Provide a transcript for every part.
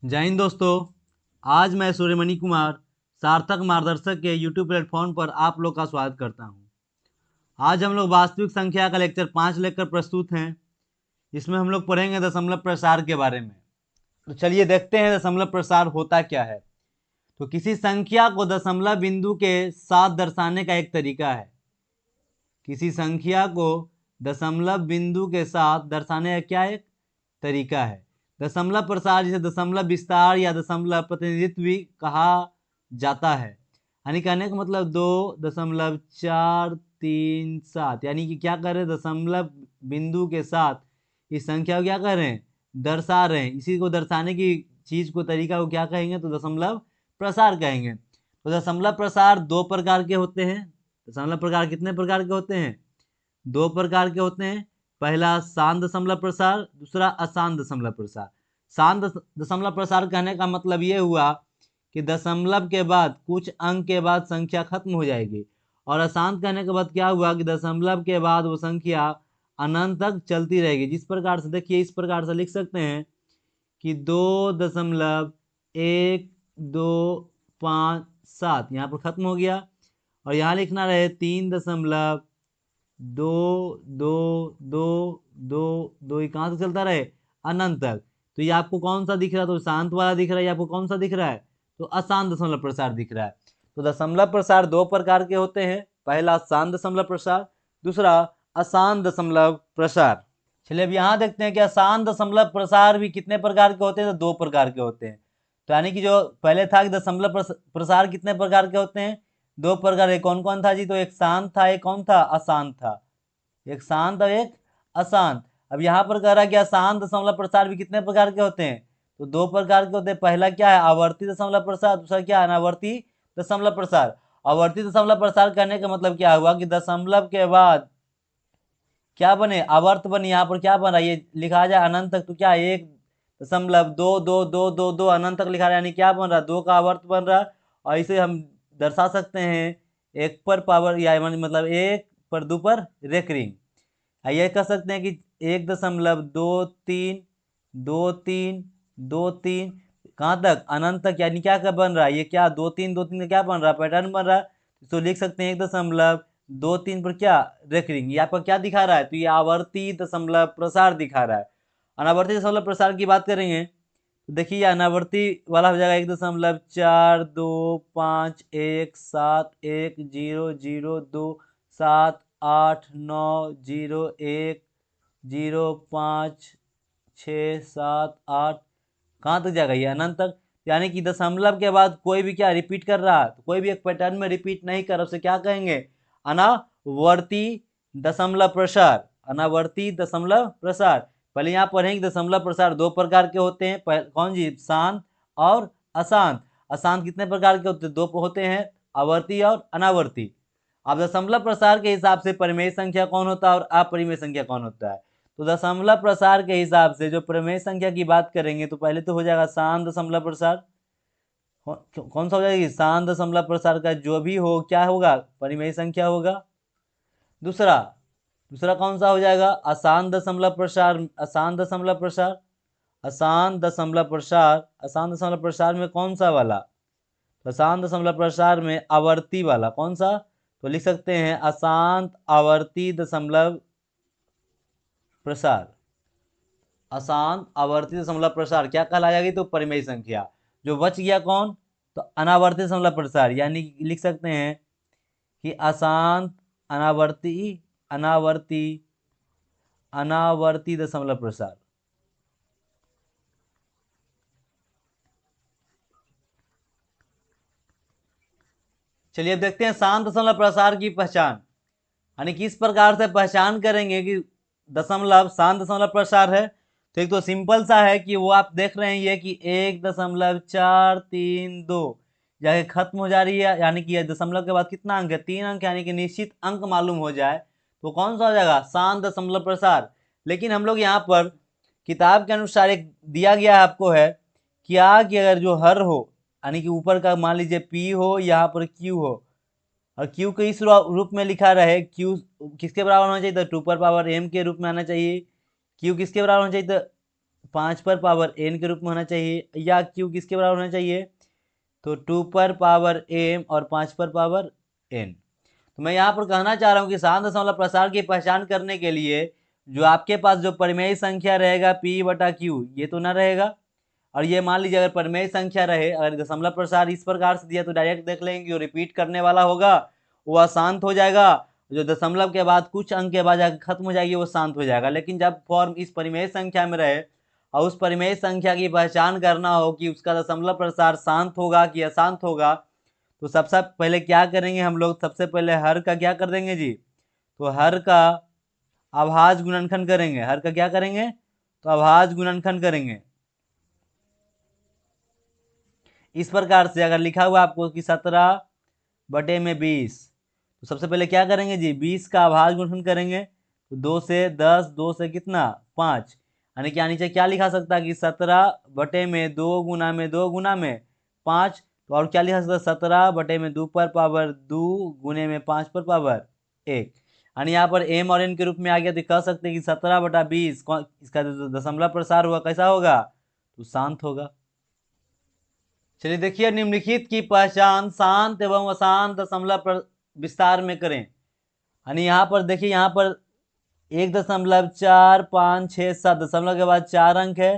जय हिंद दोस्तों। आज मैं सूर्यमणि कुमार सार्थक मार्गदर्शक के यूट्यूब प्लेटफॉर्म पर आप लोग का स्वागत करता हूं। आज हम लोग वास्तविक संख्या का लेक्चर 5 लेकर प्रस्तुत हैं। इसमें हम लोग पढ़ेंगे दशमलव प्रसार के बारे में। तो चलिए देखते हैं दशमलव प्रसार होता क्या है। तो किसी संख्या को दशमलव बिंदु के साथ दर्शाने का एक तरीका है। किसी संख्या को दशमलव बिंदु के साथ दर्शाने का क्या एक तरीका है। दशमलव प्रसार जिसे दशमलव विस्तार या दशमलव प्रतिनिधित्व भी कहा जाता है। यानी कहने का मतलब 2.437 यानी कि क्या कर रहे हैं, दशमलव बिंदु के साथ इस संख्या को क्या कर रहे हैं, दर्शा रहे हैं। इसी को दर्शाने की चीज को तरीका को क्या कहेंगे, तो दशमलव प्रसार कहेंगे। तो दशमलव प्रसार दो प्रकार के होते हैं। दशमलव प्रसार कितने प्रकार के होते हैं, दो प्रकार के होते हैं। पहला शांत दशमलव प्रसार, दूसरा अशांत दशमलव प्रसार। शांत दशमलव प्रसार कहने का मतलब ये हुआ कि दशमलव के बाद कुछ अंक के बाद संख्या खत्म हो जाएगी। और अशांत कहने के बाद क्या हुआ कि दशमलव के बाद वो संख्या अनंत तक चलती रहेगी। जिस प्रकार से देखिए, इस प्रकार से लिख सकते हैं कि 2.1257 यहाँ पर खत्म हो गया। और यहाँ लिखना रहे 3.22222 ये कहाँ से चलता रहे, अनंत तक। तो ये आपको कौन सा दिख रहा है, तो शांत वाला दिख रहा है, ये आपको कौन सा दिख रहा है, तो अशांत दशमलव प्रसार दिख रहा है। तो दशमलव प्रसार दो प्रकार के होते हैं। पहला शांत दशमलव प्रसार, दूसरा अशांत दशमलव प्रसार। चलिए अब यहाँ देखते हैं कि अशांत दशमलव प्रसार भी कितने प्रकार के होते हैं, तो दो प्रकार के होते हैं। तो यानी कि जो पहले था कि दशमलव प्रसार कितने प्रकार के होते हैं, दो प्रकार के। कौन कौन था जी, तो एक शांत था, एक कौन था, अशांत था। एक शांत और एक अशांत। अब यहाँ पर कह रहा है कि अशांत दशमलव प्रसार भी कितने प्रकार के होते हैं, तो दो प्रकार के होते हैं। पहला क्या है, आवर्ती दशमलव प्रसार, दूसरा क्या है, अनावर्ती दशमलव प्रसार। आवर्ती दशमलव प्रसार करने का मतलब क्या हुआ कि दशमलव के बाद क्या बने, आवर्त बने। यहाँ पर क्या बन रहा है, ये लिखा जाए अनंत तक, तो क्या 1.22222 अनंत तक लिखा रहा है, यानी क्या बन रहा है, दो का आवर्त बन रहा है। और इसे हम दर्शा सकते हैं एक पर पावर, या मतलब एक पर दो पर रेकरिंग। ये कह सकते हैं कि 1.232323 कहाँ तक, अनंत तक। यानी क्या क्या बन रहा है, ये क्या 2 3 2 3 का क्या बन रहा है, पैटर्न बन रहा है। तो लिख सकते हैं 1.23 पर क्या, रेकरिंग। ये आपका क्या दिखा रहा है, तो ये आवर्ती दशमलव प्रसार दिखा रहा है। अनावर्ती दशमलव प्रसार की बात करेंगे तो देखिए अनावर्ती वाला हो जाएगा 1.23 1.7 1 0 0 2 7 8 9 0 1 0 5 6 7 8 कहाँ तक जाएगा, ये अनंत तक। यानी कि दशमलव के बाद कोई भी क्या रिपीट कर रहा है, तो कोई भी एक पैटर्न में रिपीट नहीं कर, उसे क्या कहेंगे, अनावर्ती दशमलव प्रसार। अनावर्ती दशमलव प्रसार। पहले यहाँ पढ़ेंगे दशमलव प्रसार दो प्रकार के होते हैं। कौन जी, शांत और अशांत। अशांत कितने प्रकार के होते हैं, दो होते हैं, आवर्ती और अनावर्ती। अब दशमलव प्रसार के हिसाब से परिमेय संख्या कौन होता है और अपरिमेय संख्या कौन होता है। तो दशमलव प्रसार के हिसाब से जो परिमेय संख्या की बात करेंगे तो पहले तो हो जाएगा शांत दशमलव प्रसार। कौन सा हो जाएगी, शांत दशमलव प्रसार का जो भी हो क्या होगा, परिमेय संख्या होगा। दूसरा दूसरा कौन सा हो जाएगा, अशांत दशमलव प्रसार। अशांत दशमलव प्रसार, अशांत दशमलव प्रसार, अशांत दशमलव प्रसार में कौन सा वाला, अशांत दशमलव प्रसार में आवर्ती वाला। कौन सा, तो लिख सकते हैं अशांत आवर्ती दशमलव प्रसार। अशांत आवर्ती दशमलव प्रसार क्या कहलाएगी, तो परिमेय संख्या। जो बच गया कौन, तो अनावर्ती दशमलव प्रसार। यानी लिख सकते हैं कि अशांत अनावर्ती अनावर्ती अनावर्ती दशमलव प्रसार। चलिए अब देखते हैं शांत दशमलव प्रसार की पहचान, यानी किस प्रकार से पहचान करेंगे कि दशमलव शांत दशमलव प्रसार है। तो एक तो सिंपल सा है कि वो आप देख रहे हैं ये कि 1.432 जाके खत्म हो जा रही है। यानी कि दशमलव के बाद कितना अंक है, 3 अंक, यानी कि निश्चित अंक मालूम हो जाए तो कौन सा हो जाएगा, शांत दशमलव प्रसार। लेकिन हम लोग यहाँ पर किताब के अनुसार एक दिया गया है आपको है क्या कि अगर जो हर हो, यानी कि ऊपर का मान लीजिए P हो, यहाँ पर Q हो, और Q को इस रूप में लिखा रहे, Q किसके बराबर होना चाहिए, तो 2 पर पावर m के रूप में आना चाहिए। Q किसके बराबर होना चाहिए, तो 5 पर पावर n के रूप में होना चाहिए, या q किसके बराबर होना चाहिए, तो 2 पर पावर m और 5 पर पावर n। तो मैं यहाँ पर कहना चाह रहा हूँ कि शांत दशमलव प्रसार की पहचान करने के लिए जो आपके पास जो परिमेय संख्या रहेगा p बटा q ये तो ना रहेगा, और ये मान लीजिए अगर परिमेय संख्या रहे, अगर दशमलव प्रसार इस प्रकार से दिया तो डायरेक्ट देख लेंगे जो रिपीट करने वाला होगा वो अशांत हो जाएगा, जो दशमलव के बाद कुछ अंक के बाद जाकर खत्म हो जाएगी वो शांत हो जाएगा। लेकिन जब फॉर्म इस परिमेय संख्या में रहे और उस परिमेय संख्या की पहचान करना हो कि उसका दशमलव प्रसार शांत होगा कि अशांत होगा, तो सबसे पहले क्या करेंगे हम लोग, सबसे पहले हर का क्या कर देंगे जी, तो हर का अभाज्य गुणनखंड करेंगे। हर का क्या करेंगे, तो अभाज्य गुणनखंड करेंगे। इस प्रकार से अगर लिखा हुआ आपको कि 17 बटे में 20, तो सबसे पहले क्या करेंगे जी, 20 का अभाज्य गुणनखंड करेंगे, तो 2 से 10, 2 से कितना 5, यानी कि नीचे क्या लिखा सकता है कि 17 बटे में 2 गुना में 2 गुना में 5, तो और क्या लिखा सकता है 17 बटे में 2 पर पावर 2 गुने में 5 पर पावर 1, यानी यहाँ पर m और n के रूप में आ गया। तो कह सकते हैं कि 17 बटा 20 इसका दशमलव प्रसार हुआ कैसा होगा, तो शांत होगा। चलिए देखिए, निम्नलिखित की पहचान शांत एवं अशांत दशमलव विस्तार में करें। यानी यहाँ पर देखिए, यहाँ पर 1.456 दशमलव के बाद 4 अंक है,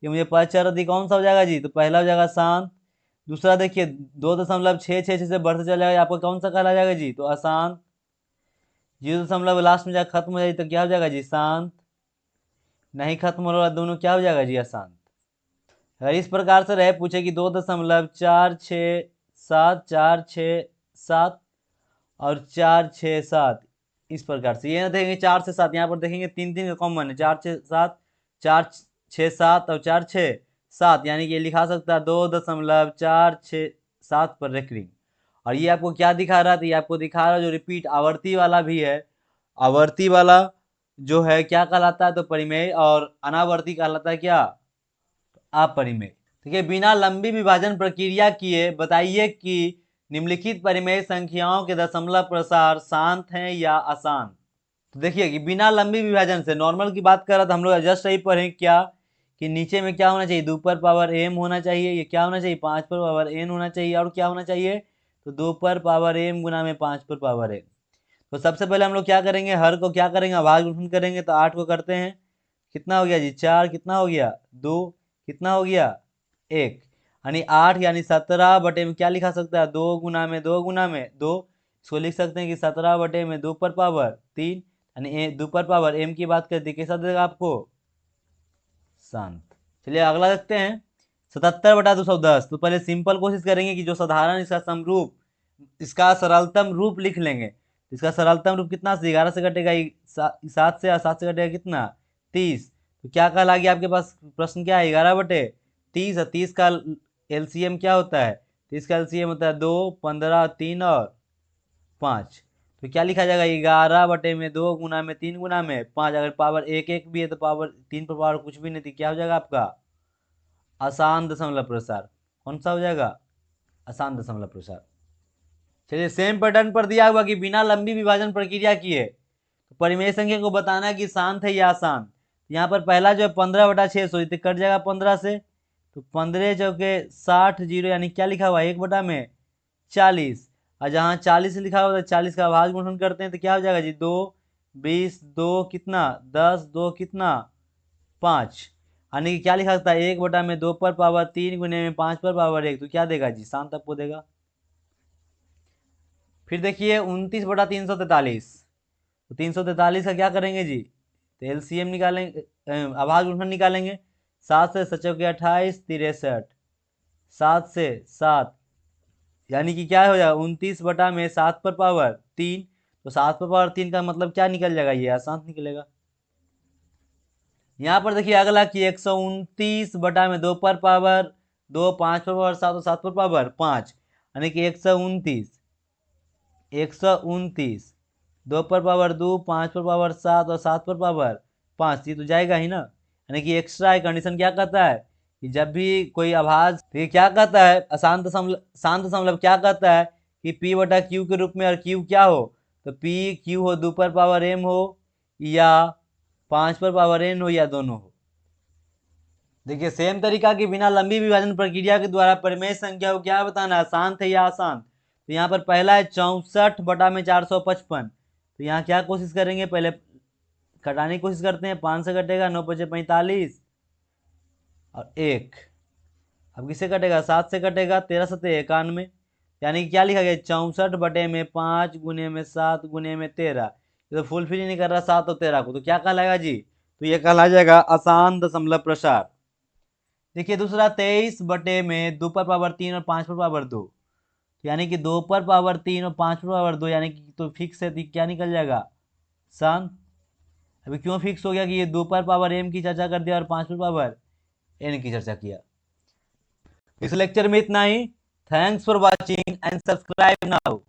ये मुझे पता चल रही कौन सा हो जाएगा जी, तो पहला हो जाएगा शांत। दूसरा देखिए 2.666 से बढ़ते चला जाएगा, आपको कौन सा कहला जाएगा जी, तो अशांत। 0 लास्ट में जाकर खत्म हो जाएगी तो क्या हो जाएगा जी, शांत। नहीं खत्म हो रहा दोनों क्या हो जाएगा जी, अशांत। अगर इस प्रकार से रहे पूछे कि 2.467 और 467, इस प्रकार से ये ना देखेंगे 4 से 7, यहाँ पर देखेंगे 3 का कॉमन है, 4 6 7, 4 6 7 और 4 6 7, यानी कि ये लिखा सकता है 2.467 पर रेकरिंग। और ये आपको क्या दिखा रहा था, ये आपको दिखा रहा है जो रिपीट आवर्ती वाला भी है, आवर्ती वाला जो है क्या कहलाता है, तो परिमेय, और अनावर्ती कहलाता है क्या, अपरिमेय। देखिए, बिना लंबी विभाजन प्रक्रिया किए बताइए कि निम्नलिखित परिमेय संख्याओं के दशमलव प्रसार शांत हैं या अशांत। तो देखिए कि बिना लंबी विभाजन से, नॉर्मल की बात कर रहा था हम लोग जस्ट सही पढ़े क्या कि नीचे में क्या होना चाहिए, 2 पर पावर m होना चाहिए, ये क्या होना चाहिए 5 पर पावर n होना चाहिए, और क्या होना चाहिए, तो 2 पर पावर m गुना में 5 पर पावर n। तो सबसे पहले हम लोग क्या करेंगे, हर को क्या करेंगे, अभाज्य गुणनखंड करेंगे। तो 8 को करते हैं, कितना हो गया जी 4, कितना हो गया 2, कितना हो गया 1, यानी 8 यानी 17 बटे में क्या लिखा सकता है, 2 गुना में 2 गुना में 2, इसको लिख सकते हैं कि 17 बटे में 2 पर पावर 3, यानी 2 पर पावर m की बात करते कैसा देगा आपको, शांत। चलिए अगला देखते हैं, 77 बटा 210। तो पहले सिंपल कोशिश करेंगे कि जो साधारण इसका समरूप, इसका सरलतम रूप लिख लेंगे। इसका सरलतम रूप कितना से 11 से घटेगा 7 से, और 7 से घटेगा कितना 30, तो क्या कहला गया आपके पास, प्रश्न क्या है 11 बटे 30, और 30 का एलसीएम क्या होता है, 30 का एलसीएम होता है 2, 15, 3 और 5, तो क्या लिखा जाएगा 11 बटे में 2 गुना में 3 गुना में 5, अगर पावर 1 1 भी है तो पावर 3 पर पावर कुछ भी नहीं थी, क्या हो जाएगा आपका अशांत दशमलव प्रसार। कौन सा हो जाएगा, अशांत दशमलव प्रसार। चलिए सेम पैटर्न पर दिया हुआ कि बिना लंबी विभाजन प्रक्रिया किए तो परिमेय संख्या को बताना है कि शांत है या अशांत। यहाँ पर पहला जो है 15 बटा 600, तो कट जाएगा 15 से, तो 15 चौके 60 जीरो, यानी क्या लिखा हुआ है 1 बटा में 40, और जहाँ 40 लिखा हुआ है 40 का अभाज्य गुणनखंड करते हैं तो क्या हो जाएगा जी 2, 20, 2 कितना 10, 2 कितना 5, यानी कि क्या लिखा सकता है 1 बटा में 2 पर पावर 3 गुने में 5 पर पावर 1, तो क्या देगा जी शांत आपको देगा। फिर देखिए 29 बटा 343, तो 343 का क्या करेंगे जी, तो एलसीएम निकालेंगे, अभाज्य गुणनखंड निकालेंगे। 7 से 7 के 28, 63, 7 से 7, यानी कि क्या हो जाएगा 29 बटा में 7 पर पावर 3, तो 7 पर पावर 3 का मतलब क्या निकल जाएगा, ये अशांत निकलेगा। यहाँ पर देखिए अगला कि 129 बटा में 2 पर पावर 2, 5 पर पावर 7 और 7 पर पावर 5, यानी कि 129 2 पर पावर 2, 5 पर पावर 7 और 7 पर पावर 5, ये तो जाएगा ही ना। यानी कि एक्स्ट्रा कंडीशन क्या कहता है कि जब भी कोई आभाज, तो ये क्या कहता है अशांत दशमलव, शांत दशमलव क्या कहता है कि p बटा q के रूप में, और q क्या हो, तो p q हो 2 पर पावर m हो, या 5 पर पावर n हो, या दोनों हो। देखिए सेम तरीका की बिना लंबी विभाजन प्रक्रिया के द्वारा परिमेय संख्या को क्या बताना है, शांत है या अशांत। तो यहाँ पर पहला है 64/455। तो यहाँ क्या कोशिश करेंगे, पहले घटाने की कोशिश करते हैं। 5 से कटेगा, 9 5 45 और 1। अब किससे कटेगा, 7 से कटेगा, 13 7 91। यानी कि क्या लिखा गया, 64/5 गुने में 7 गुने में 13। ये तो फुलफिल ही नहीं कर रहा 7 और 13 को, तो क्या कहलाएगा जी, तो ये कहला जाएगा अशांत दशमलव प्रसार। देखिए दूसरा 23/2 पर पावर 3 और 5 पर पावर 2। यानी कि 2 पर पावर 3 और 5 पर पावर 2, यानी कि तो फिक्स है, तो क्या निकल जाएगा, शांत। अभी क्यों फिक्स हो गया कि ये 2 पर पावर m की चर्चा कर दिया और 5 पर पावर n की चर्चा किया। इस लेक्चर में इतना ही। Thanks for watching and subscribe now.